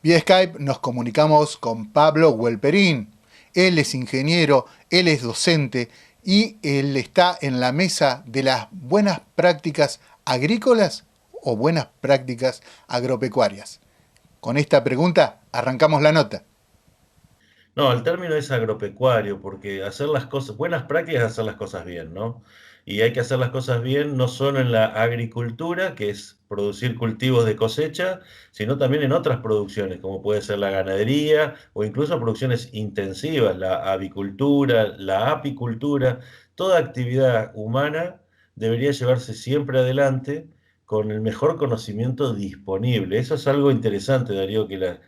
Vía Skype nos comunicamos con Pablo Huelperín. Él es ingeniero, él es docente y él está en la mesa de las buenas prácticas agrícolas o buenas prácticas agropecuarias. Con esta pregunta arrancamos la nota. No, el término es agropecuario, porque hacer las cosas, buenas prácticas es hacer las cosas bien, ¿no? Y hay que hacer las cosas bien no solo en la agricultura, que es producir cultivos de cosecha, sino también en otras producciones, como puede ser la ganadería o incluso producciones intensivas, la avicultura, la apicultura. Toda actividad humana debería llevarse siempre adelante con el mejor conocimiento disponible. Eso es algo interesante, Darío, que la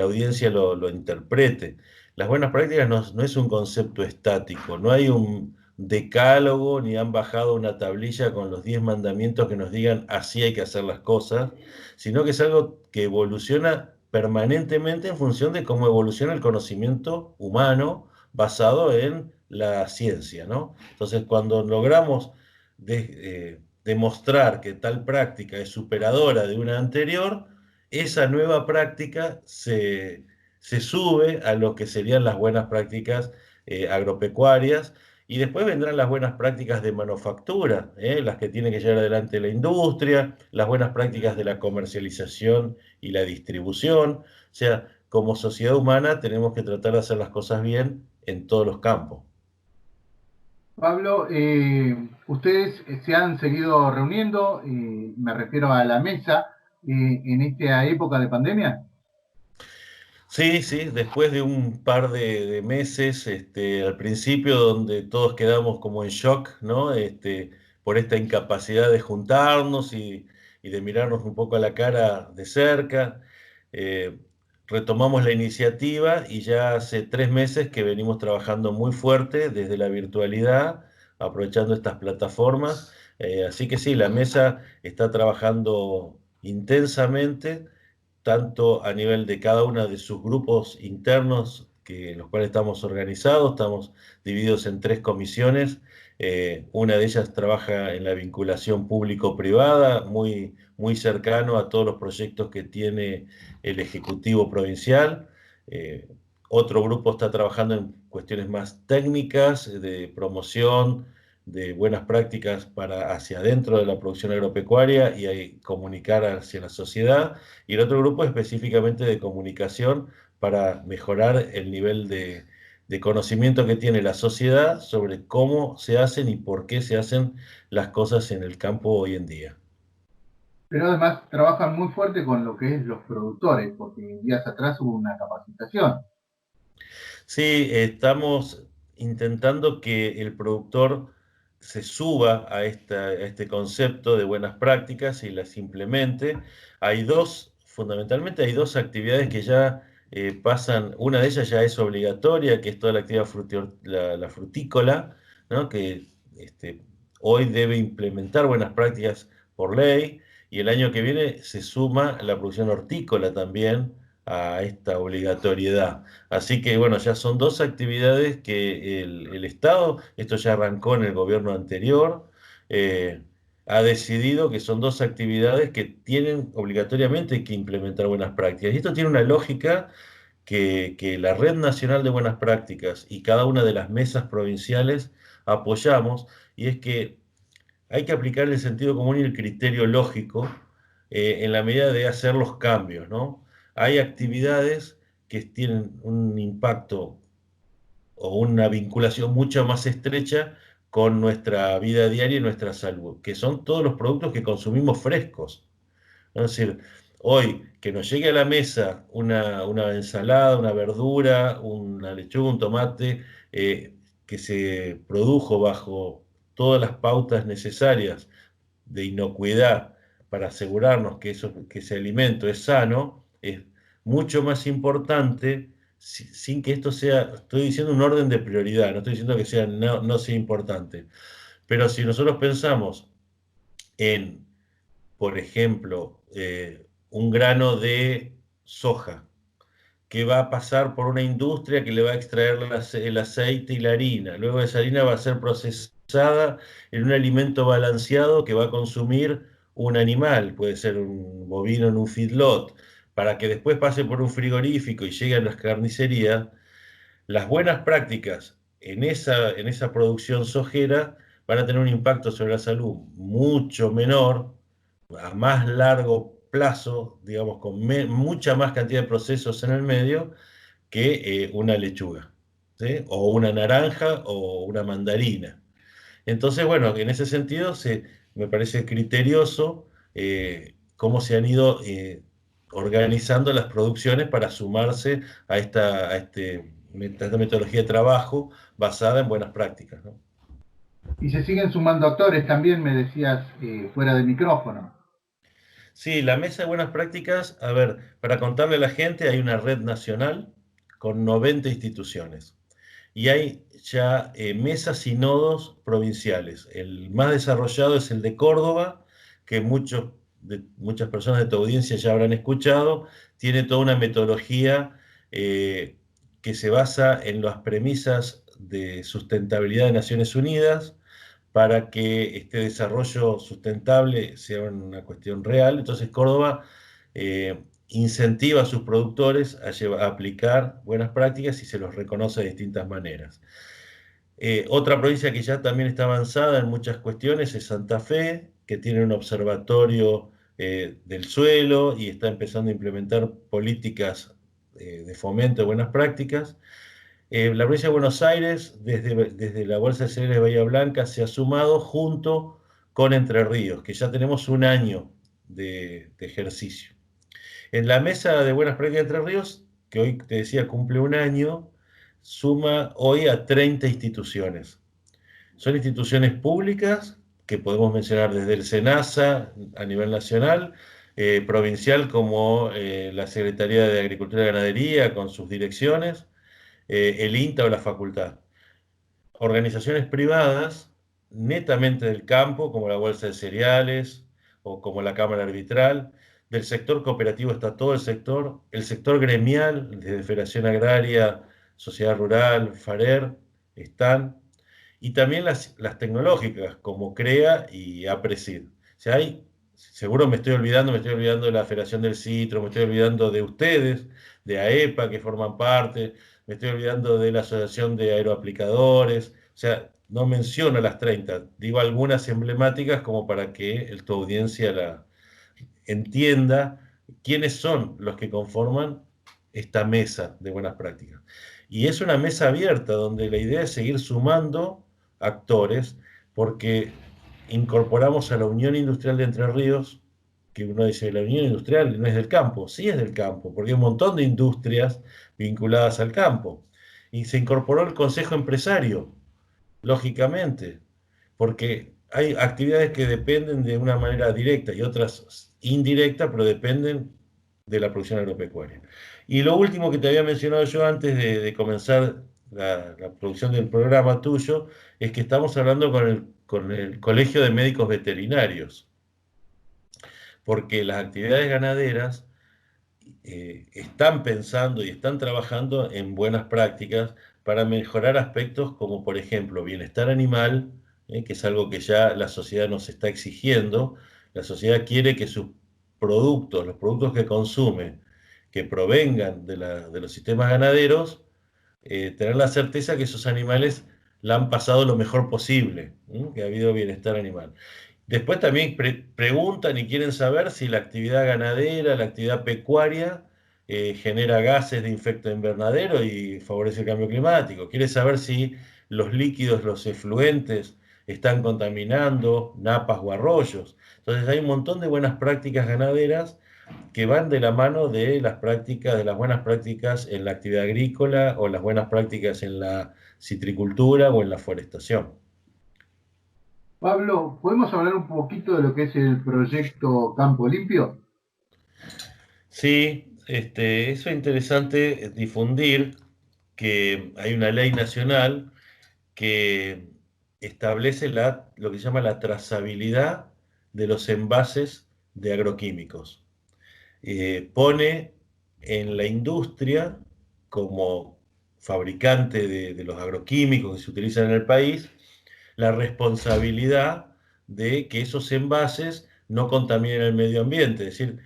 audiencia lo interprete. Las buenas prácticas no es un concepto estático, no hay un decálogo ni han bajado una tablilla con los 10 mandamientos que nos digan así hay que hacer las cosas, sino que es algo que evoluciona permanentemente en función de cómo evoluciona el conocimiento humano basado en la ciencia, ¿no? Entonces, cuando logramos demostrar que tal práctica es superadora de una anterior, esa nueva práctica se sube a lo que serían las buenas prácticas agropecuarias y después vendrán las buenas prácticas de manufactura, las que tiene que llevar adelante la industria, las buenas prácticas de la comercialización y la distribución. O sea, como sociedad humana tenemos que tratar de hacer las cosas bien en todos los campos. Pablo, ustedes se han seguido reuniendo, me refiero a la mesa, en esta época de pandemia. Sí, sí, después de un par de meses, al principio donde todos quedamos como en shock, ¿no? Por esta incapacidad de juntarnos y de mirarnos un poco a la cara de cerca, eh, retomamos la iniciativa y ya hace 3 meses que venimos trabajando muy fuerte desde la virtualidad, aprovechando estas plataformas. Así que sí, la mesa está trabajando intensamente tanto a nivel de cada uno de sus grupos internos, en los cuales estamos organizados, estamos divididos en 3 comisiones. Una de ellas trabaja en la vinculación público-privada, muy cercano a todos los proyectos que tiene el Ejecutivo Provincial. Eh, Otro grupo está trabajando en cuestiones más técnicas, de promoción, de buenas prácticas para hacia adentro de la producción agropecuaria y comunicar hacia la sociedad, y el otro grupo específicamente de comunicación para mejorar el nivel de conocimiento que tiene la sociedad sobre cómo se hacen y por qué se hacen las cosas en el campo hoy en día. Pero además trabajan muy fuerte con lo que es los productores, porque días atrás hubo una capacitación. Sí, estamos intentando que el productor se suba a este concepto de buenas prácticas y las implemente. Fundamentalmente hay dos actividades que ya pasan, una de ellas ya es obligatoria, que es toda la actividad la frutícola, ¿no? Que este, hoy debe implementar buenas prácticas por ley, y el año que viene se suma la producción hortícola también a esta obligatoriedad. Así que bueno, ya son dos actividades que el Estado, esto ya arrancó en el gobierno anterior, eh, ha decidido que son dos actividades que tienen obligatoriamente que implementar buenas prácticas. Y esto tiene una lógica que la Red Nacional de Buenas Prácticas y cada una de las mesas provinciales apoyamos, y es que hay que aplicar el sentido común y el criterio lógico en la medida de hacer los cambios, ¿no? Hay actividades que tienen un impacto o una vinculación mucho más estrecha con nuestra vida diaria y nuestra salud, que son todos los productos que consumimos frescos. ¿No? Es decir, hoy que nos llegue a la mesa una ensalada, una verdura, una lechuga, un tomate, que se produjo bajo todas las pautas necesarias de inocuidad para asegurarnos que ese alimento es sano, es mucho más importante, sin que esto sea, estoy diciendo un orden de prioridad, no estoy diciendo que no sea importante, pero si nosotros pensamos en, por ejemplo, un grano de soja, que va a pasar por una industria que le va a extraer el aceite y la harina. Luego esa harina va a ser procesada en un alimento balanceado que va a consumir un animal, puede ser un bovino en un feedlot. para que después pase por un frigorífico y llegue a las carnicerías, las buenas prácticas en esa producción sojera van a tener un impacto sobre la salud mucho menor, a más largo plazo, digamos, con mucha más cantidad de procesos en el medio, que una lechuga, ¿sí? O una naranja o una mandarina. Entonces, bueno, en ese sentido me parece criterioso cómo se han ido organizando las producciones para sumarse a esta metodología de trabajo basada en buenas prácticas, ¿no? Y se siguen sumando actores también, me decías, fuera de micrófono. Sí, la mesa de buenas prácticas, a ver, para contarle a la gente, hay una red nacional con 90 instituciones y hay ya mesas y nodos provinciales. El más desarrollado es el de Córdoba, que muchas personas de tu audiencia ya habrán escuchado. Tiene toda una metodología que se basa en las premisas de sustentabilidad de Naciones Unidas para que este desarrollo sustentable sea una cuestión real. Entonces Córdoba incentiva a sus productores a aplicar buenas prácticas y se los reconoce de distintas maneras. Otra provincia que ya también está avanzada en muchas cuestiones es Santa Fe, que tiene un observatorio del suelo y está empezando a implementar políticas de fomento de buenas prácticas. La provincia de Buenos Aires, desde la Bolsa de Cereales de Bahía Blanca, se ha sumado junto con Entre Ríos, que ya tenemos un año de ejercicio. En la mesa de buenas prácticas de Entre Ríos, que hoy te decía cumple un año, suma hoy a 30 instituciones. Son instituciones públicas que podemos mencionar desde el SENASA a nivel nacional, provincial como la Secretaría de Agricultura y Ganadería con sus direcciones, el INTA o la facultad. Organizaciones privadas netamente del campo, como la Bolsa de Cereales o como la Cámara Arbitral. Del sector cooperativo está todo el sector gremial, desde Federación Agraria, Sociedad Rural, FARER, están, y también las tecnológicas, como CREA y APRESID. O sea, seguro me estoy olvidando de la Federación del Citro, me estoy olvidando de ustedes, de AEPA, que forman parte, me estoy olvidando de la Asociación de Aeroaplicadores, o sea, no menciono las 30, digo algunas emblemáticas como para que tu audiencia la entienda quiénes son los que conforman esta mesa de buenas prácticas. Y es una mesa abierta donde la idea es seguir sumando actores porque incorporamos a la Unión Industrial de Entre Ríos, que uno dice, la Unión Industrial no es del campo, sí es del campo, porque hay un montón de industrias vinculadas al campo. Y se incorporó el Consejo Empresario, lógicamente, porque hay actividades que dependen de una manera directa y otras indirecta, pero dependen de la producción agropecuaria. Y lo último que te había mencionado yo antes de comenzar la producción del programa tuyo, es que estamos hablando con el Colegio de Médicos Veterinarios, porque las actividades ganaderas están pensando y están trabajando en buenas prácticas para mejorar aspectos como, por ejemplo, bienestar animal, que es algo que ya la sociedad nos está exigiendo. La sociedad quiere que sus productos, los productos que consume, que provengan de los sistemas ganaderos, tener la certeza que esos animales la han pasado lo mejor posible, que ha habido bienestar animal. Después también preguntan y quieren saber si la actividad ganadera, la actividad pecuaria, genera gases de efecto invernadero y favorece el cambio climático. Quiere saber si los líquidos, los efluentes, están contaminando napas o arroyos. Entonces hay un montón de buenas prácticas ganaderas que van de la mano de las prácticas, de las buenas prácticas en la actividad agrícola o las buenas prácticas en la citricultura o en la forestación. Pablo, ¿podemos hablar un poquito de lo que es el proyecto Campo Limpio? Sí, eso es interesante difundir que hay una ley nacional que establece lo que se llama la trazabilidad de los envases de agroquímicos. Pone en la industria como fabricante de los agroquímicos que se utilizan en el país la responsabilidad de que esos envases no contaminen el medio ambiente. Es decir,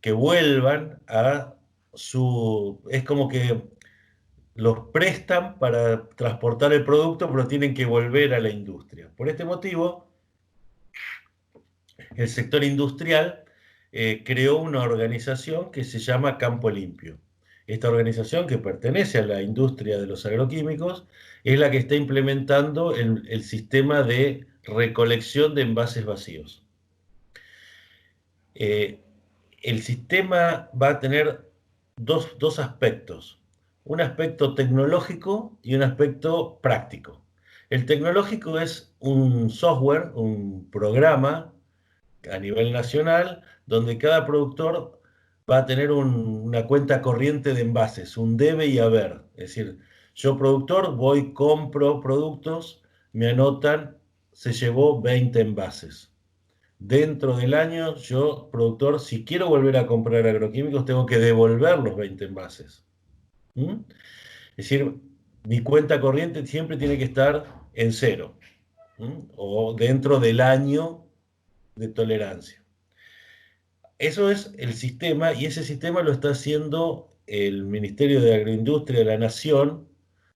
que vuelvan a su... Es como que los prestan para transportar el producto, pero tienen que volver a la industria. Por este motivo, el sector industrial creó una organización que se llama Campo Limpio. Esta organización, que pertenece a la industria de los agroquímicos, es la que está implementando el sistema de recolección de envases vacíos. El sistema va a tener dos aspectos, un aspecto tecnológico y un aspecto práctico. El tecnológico es un software, un programa a nivel nacional, donde cada productor va a tener una cuenta corriente de envases, un debe y haber. Es decir, yo productor voy, compro productos, me anotan, se llevó 20 envases. Dentro del año, yo, productor, si quiero volver a comprar agroquímicos, tengo que devolver los 20 envases. ¿Mm? Es decir, mi cuenta corriente siempre tiene que estar en cero, o dentro del año de tolerancia. Eso es el sistema, y ese sistema lo está haciendo el Ministerio de Agroindustria de la Nación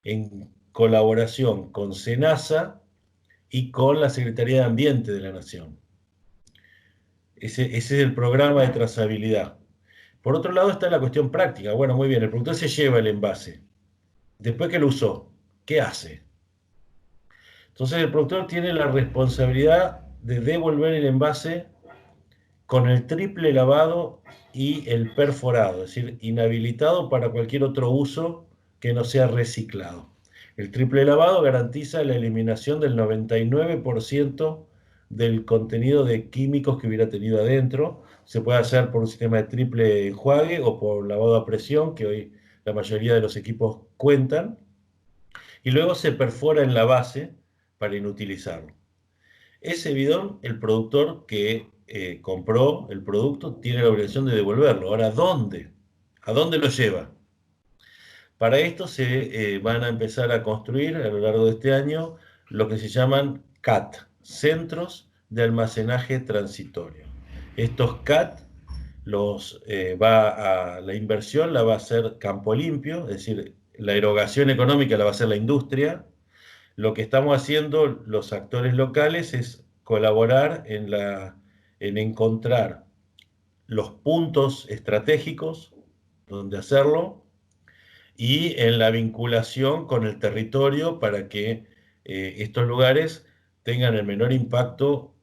en colaboración con SENASA y con la Secretaría de Ambiente de la Nación. Ese es el programa de trazabilidad. Por otro lado está la cuestión práctica. Bueno, muy bien, el productor se lleva el envase. Después que lo usó, ¿qué hace? Entonces el productor tiene la responsabilidad de devolver el envase con el triple lavado y el perforado, es decir, inhabilitado para cualquier otro uso que no sea reciclado. El triple lavado garantiza la eliminación del 99% del contenido de químicos que hubiera tenido adentro. Se puede hacer por un sistema de triple enjuague o por lavado a presión, que hoy la mayoría de los equipos cuentan, y luego se perfora en la base para inutilizarlo. Ese bidón, el productor que compró el producto tiene la obligación de devolverlo. Ahora, ¿dónde? ¿A dónde lo lleva? Para esto se van a empezar a construir a lo largo de este año lo que se llaman CAT, Centros de Almacenaje Transitorio. Estos CAT la inversión la va a hacer Campo Limpio, es decir, la erogación económica la va a hacer la industria. Lo que estamos haciendo los actores locales es colaborar en encontrar los puntos estratégicos donde hacerlo y en la vinculación con el territorio para que estos lugares tengan el menor impacto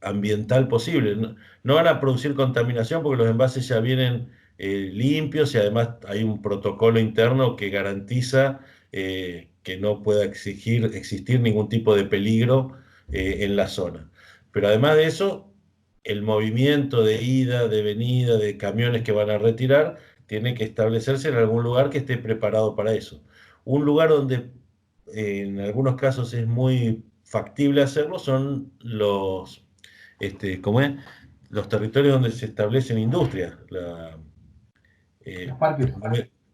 ambiental posible. No van a producir contaminación porque los envases ya vienen limpios, y además hay un protocolo interno que garantiza que no pueda existir ningún tipo de peligro en la zona. Pero además de eso, el movimiento de ida, de venida, de camiones que van a retirar, tiene que establecerse en algún lugar que esté preparado para eso. Un lugar donde en algunos casos es muy factible hacerlo son ¿cómo es? Los territorios donde se establecen industrias. Los parques.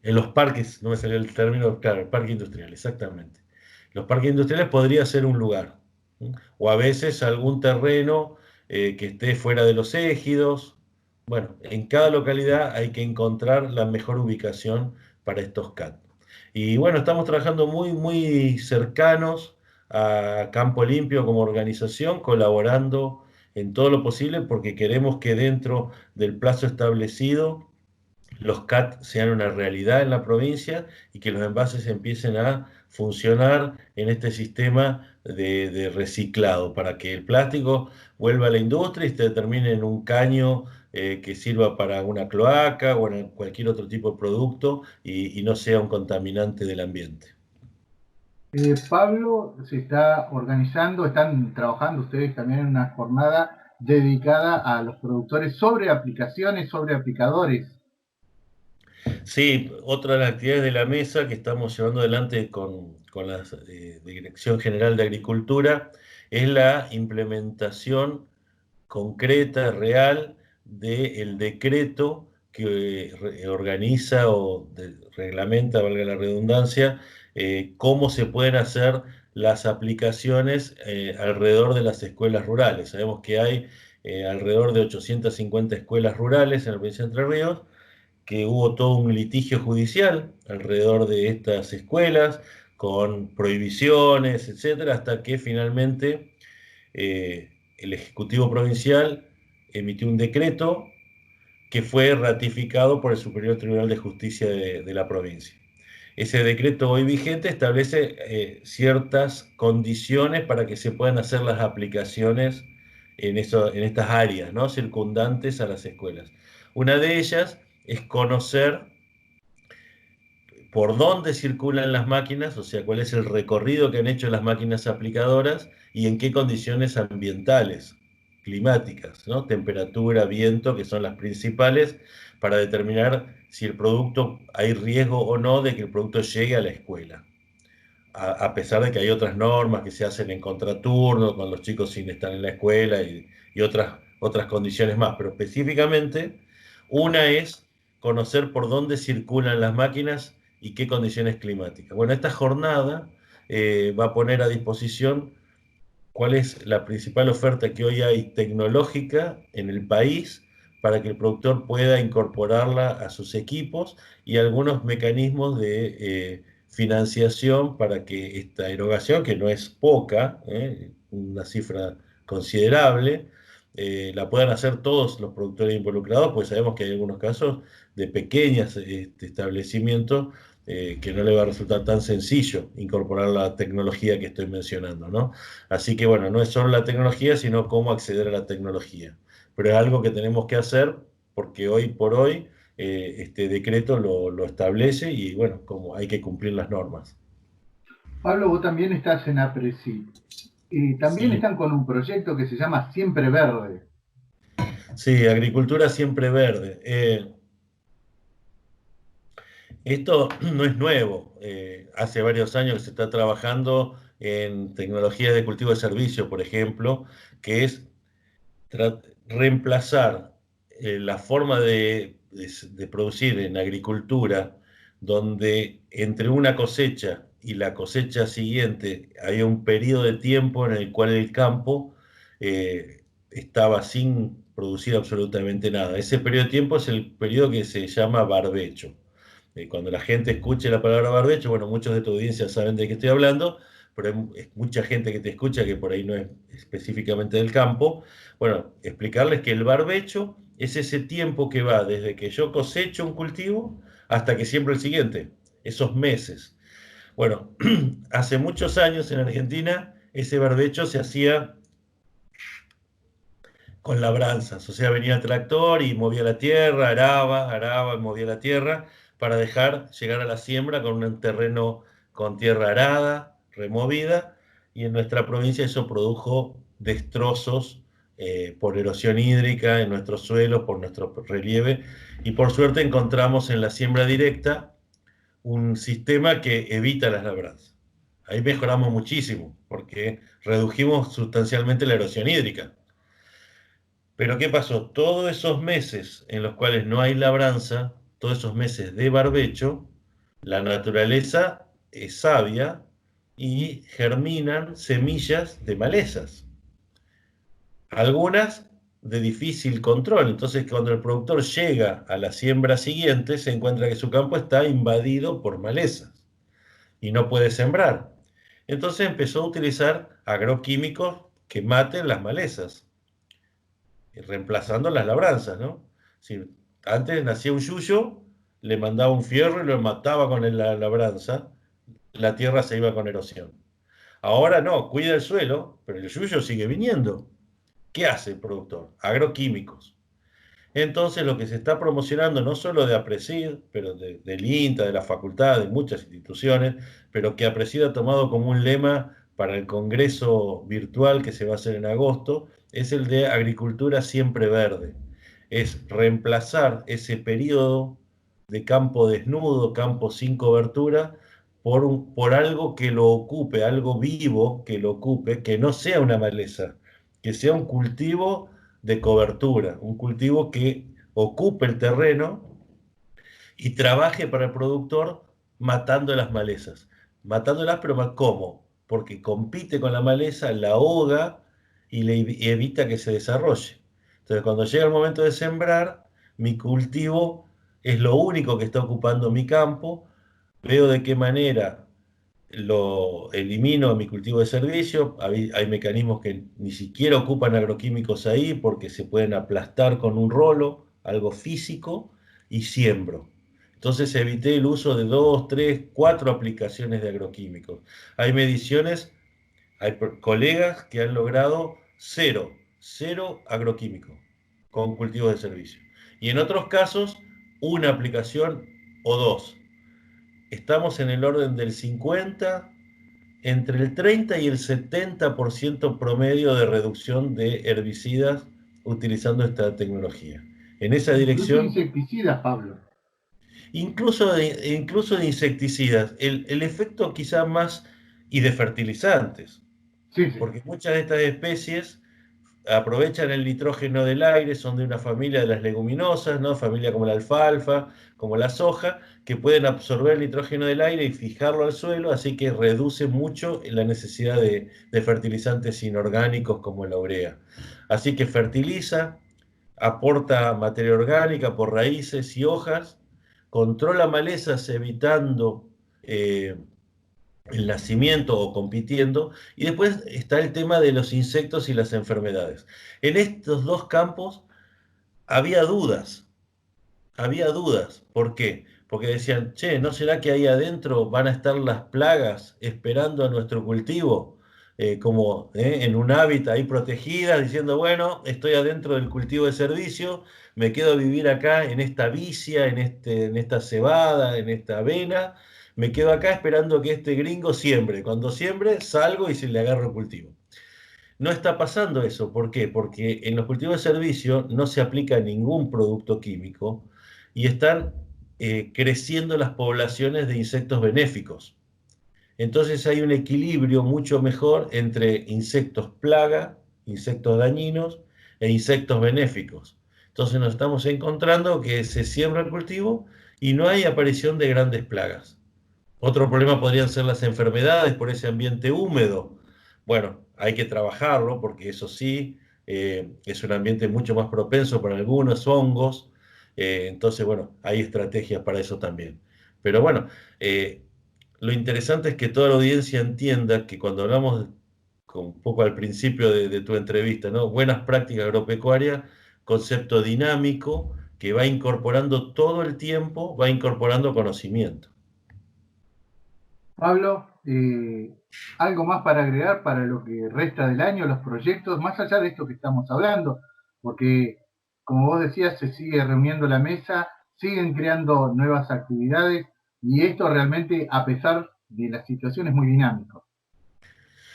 En los parques, no me salió el término, claro, el parque industrial, exactamente. Los parques industriales podría ser un lugar, ¿sí? O a veces algún terreno que esté fuera de los ejidos. Bueno, en cada localidad hay que encontrar la mejor ubicación para estos CAT. Y bueno, estamos trabajando muy, muy cercanos a Campo Limpio como organización, colaborando en todo lo posible porque queremos que dentro del plazo establecido los CAT sean una realidad en la provincia y que los envases empiecen a funcionar en este sistema de reciclado para que el plástico vuelva a la industria y se termine en un caño que sirva para una cloaca o en cualquier otro tipo de producto y no sea un contaminante del ambiente. Pablo, se está organizando, están trabajando ustedes también en una jornada dedicada a los productores sobre aplicaciones, sobre aplicadores. Sí, otra de las actividades de la mesa que estamos llevando adelante con la Dirección General de Agricultura es la implementación concreta, real, del decreto que organiza o reglamenta, valga la redundancia, cómo se pueden hacer las aplicaciones alrededor de las escuelas rurales. Sabemos que hay alrededor de 850 escuelas rurales en la provincia de Entre Ríos, que hubo todo un litigio judicial alrededor de estas escuelas, con prohibiciones, etcétera, hasta que finalmente el Ejecutivo Provincial emitió un decreto que fue ratificado por el Superior Tribunal de Justicia de la provincia. Ese decreto hoy vigente establece ciertas condiciones para que se puedan hacer las aplicaciones en estas áreas, ¿no?, circundantes a las escuelas. Una de ellas es conocer por dónde circulan las máquinas, o sea, cuál es el recorrido que han hecho las máquinas aplicadoras y en qué condiciones ambientales, climáticas, ¿no?, temperatura, viento, que son las principales, para determinar si el producto, hay riesgo o no de que el producto llegue a la escuela. A pesar de que hay otras normas que se hacen en contraturno, con los chicos sin estar en la escuela y otras condiciones más, pero específicamente una es conocer por dónde circulan las máquinas y qué condiciones climáticas. Bueno, esta jornada va a poner a disposición cuál es la principal oferta que hoy hay tecnológica en el país para que el productor pueda incorporarla a sus equipos y algunos mecanismos de financiación para que esta erogación, que no es poca, una cifra considerable, la puedan hacer todos los productores involucrados, pues sabemos que hay algunos casos de pequeños establecimientos que no le va a resultar tan sencillo incorporar la tecnología que estoy mencionando, ¿no? Así que bueno, no es solo la tecnología, sino cómo acceder a la tecnología. Pero es algo que tenemos que hacer porque hoy por hoy este decreto lo establece y bueno, como hay que cumplir las normas. Pablo, vos también estás en APRESID y también Sí, están con un proyecto que se llama Siempre Verde. sí, agricultura siempre verde. Esto no es nuevo. Hace varios años que se está trabajando en tecnologías de cultivo de servicio, por ejemplo, que es reemplazar la forma de producir en agricultura, donde entre una cosecha y la cosecha siguiente había un periodo de tiempo en el cual el campo estaba sin producir absolutamente nada. Ese periodo de tiempo es el periodo que se llama barbecho. Cuando la gente escuche la palabra barbecho, bueno, muchos de tu audiencia saben de qué estoy hablando, pero hay mucha gente que te escucha que por ahí no es específicamente del campo. Bueno, explicarles que el barbecho es ese tiempo que va desde que yo cosecho un cultivo hasta que siembro el siguiente, esos meses. Bueno, hace muchos años en Argentina ese barbecho se hacía con labranzas, o sea, venía el tractor y movía la tierra, araba y movía la tierra para dejar llegar a la siembra con un terreno con tierra arada, removida, y en nuestra provincia eso produjo destrozos por erosión hídrica en nuestros suelos, por nuestro relieve, y por suerte encontramos en la siembra directa un sistema que evita las labranzas. Ahí mejoramos muchísimo, porque redujimos sustancialmente la erosión hídrica. Pero ¿qué pasó? Todos esos meses en los cuales no hay labranza, todos esos meses de barbecho, la naturaleza es sabia y germinan semillas de malezas. Algunas de difícil control. Entonces, cuando el productor llega a la siembra siguiente, se encuentra que su campo está invadido por malezas y no puede sembrar. Entonces empezó a utilizar agroquímicos que maten las malezas, reemplazando las labranzas, ¿no? Si antes nacía un yuyo, le mandaba un fierro y lo mataba con la labranza, la tierra se iba con erosión. Ahora no, cuida el suelo, pero el yuyo sigue viniendo. ¿Qué hace el productor? Agroquímicos. Entonces lo que se está promocionando, no solo de APRESID, pero del INTA, de la facultad, de muchas instituciones, pero que APRESID ha tomado como un lema para el congreso virtual que se va a hacer en agosto, es el de agricultura siempre verde. Es reemplazar ese periodo de campo desnudo, campo sin cobertura, por algo que lo ocupe, algo vivo que lo ocupe, que no sea una maleza, que sea un cultivo de cobertura, un cultivo que ocupe el terreno y trabaje para el productor matando las malezas. Matándolas, pero ¿cómo? Porque compite con la maleza, la ahoga y evita que se desarrolle. Entonces, cuando llega el momento de sembrar, mi cultivo es lo único que está ocupando mi campo, veo de qué manera lo elimino a mi cultivo de servicio. Hay mecanismos que ni siquiera ocupan agroquímicos ahí porque se pueden aplastar con un rolo, algo físico, y siembro. Entonces evité el uso de 2, 3, 4 aplicaciones de agroquímicos. Hay mediciones, hay colegas que han logrado cero agroquímico con cultivos de servicio. Y en otros casos, una aplicación o dos. Estamos en el orden del 50, entre el 30 y el 70% promedio de reducción de herbicidas utilizando esta tecnología. En esa Incluso dirección, insecticidas, Pablo. incluso de insecticidas, el efecto quizá más, y de fertilizantes, Sí, sí. porque muchas de estas especies aprovechan el nitrógeno del aire, son de una familia de las leguminosas, ¿no? Familia como la alfalfa, como la soja, que pueden absorber el nitrógeno del aire y fijarlo al suelo, así que reduce mucho la necesidad de fertilizantes inorgánicos como la urea. Así que fertiliza, aporta materia orgánica por raíces y hojas, controla malezas evitando el nacimiento o compitiendo, y después está el tema de los insectos y las enfermedades. En estos dos campos había dudas, había dudas. ¿Por qué? Porque decían, che, ¿no será que ahí adentro van a estar las plagas esperando a nuestro cultivo? Como en un hábitat ahí protegidas, diciendo, bueno, estoy adentro del cultivo de servicio, me quedo a vivir acá en esta vicia, en esta cebada, en esta avena, me quedo acá esperando que este gringo siembre. Cuando siembre, salgo y se le agarro el cultivo. No está pasando eso. ¿Por qué? Porque en los cultivos de servicio no se aplica ningún producto químico y están creciendo las poblaciones de insectos benéficos. Entonces hay un equilibrio mucho mejor entre insectos plaga, insectos dañinos e insectos benéficos. Entonces nos estamos encontrando que se siembra el cultivo y no hay aparición de grandes plagas. Otro problema podrían ser las enfermedades por ese ambiente húmedo. Bueno, hay que trabajarlo porque eso sí, es un ambiente mucho más propenso para algunos hongos. Entonces, bueno, hay estrategias para eso también. Pero bueno, eh, lo interesante es que toda la audiencia entienda que cuando hablamos, un poco al principio de tu entrevista, ¿no? Buenas prácticas agropecuarias, concepto dinámico que va incorporando todo el tiempo, va incorporando conocimiento. Pablo, algo más para agregar para lo que resta del año, los proyectos, más allá de esto que estamos hablando, porque como vos decías, se sigue reuniendo la mesa, siguen creando nuevas actividades y esto realmente, a pesar de la situación, es muy dinámico.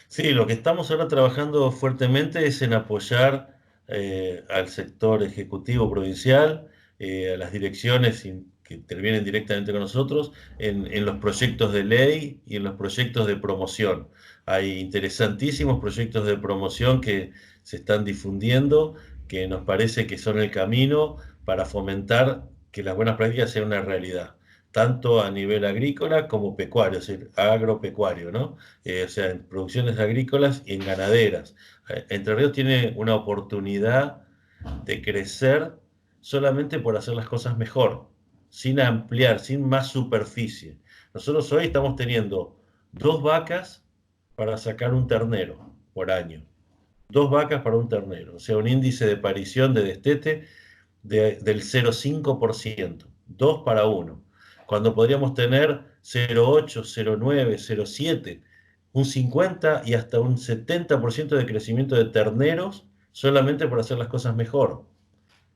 Sí, lo que estamos ahora trabajando fuertemente es en apoyar al sector ejecutivo provincial, a las direcciones que intervienen directamente con nosotros, en los proyectos de ley y en los proyectos de promoción. Hay interesantísimos proyectos de promoción que se están difundiendo, que nos parece que son el camino para fomentar que las buenas prácticas sean una realidad, tanto a nivel agrícola como pecuario, es decir, agropecuario, ¿no? O sea, en producciones agrícolas y en ganaderas. Entre Ríos tiene una oportunidad de crecer solamente por hacer las cosas mejor, sin ampliar, sin más superficie. Nosotros hoy estamos teniendo 2 vacas para sacar un ternero por año. 2 vacas para un ternero, o sea, un índice de aparición de destete del 0,5%, 2 para 1, cuando podríamos tener 0,8, 0,9, 0,7, un 50 y hasta un 70% de crecimiento de terneros solamente por hacer las cosas mejor.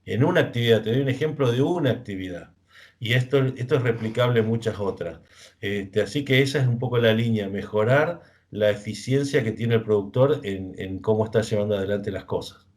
En una actividad, te doy un ejemplo de una actividad. Y esto es replicable en muchas otras. Así que esa es un poco la línea, mejorar la eficiencia que tiene el productor en cómo está llevando adelante las cosas.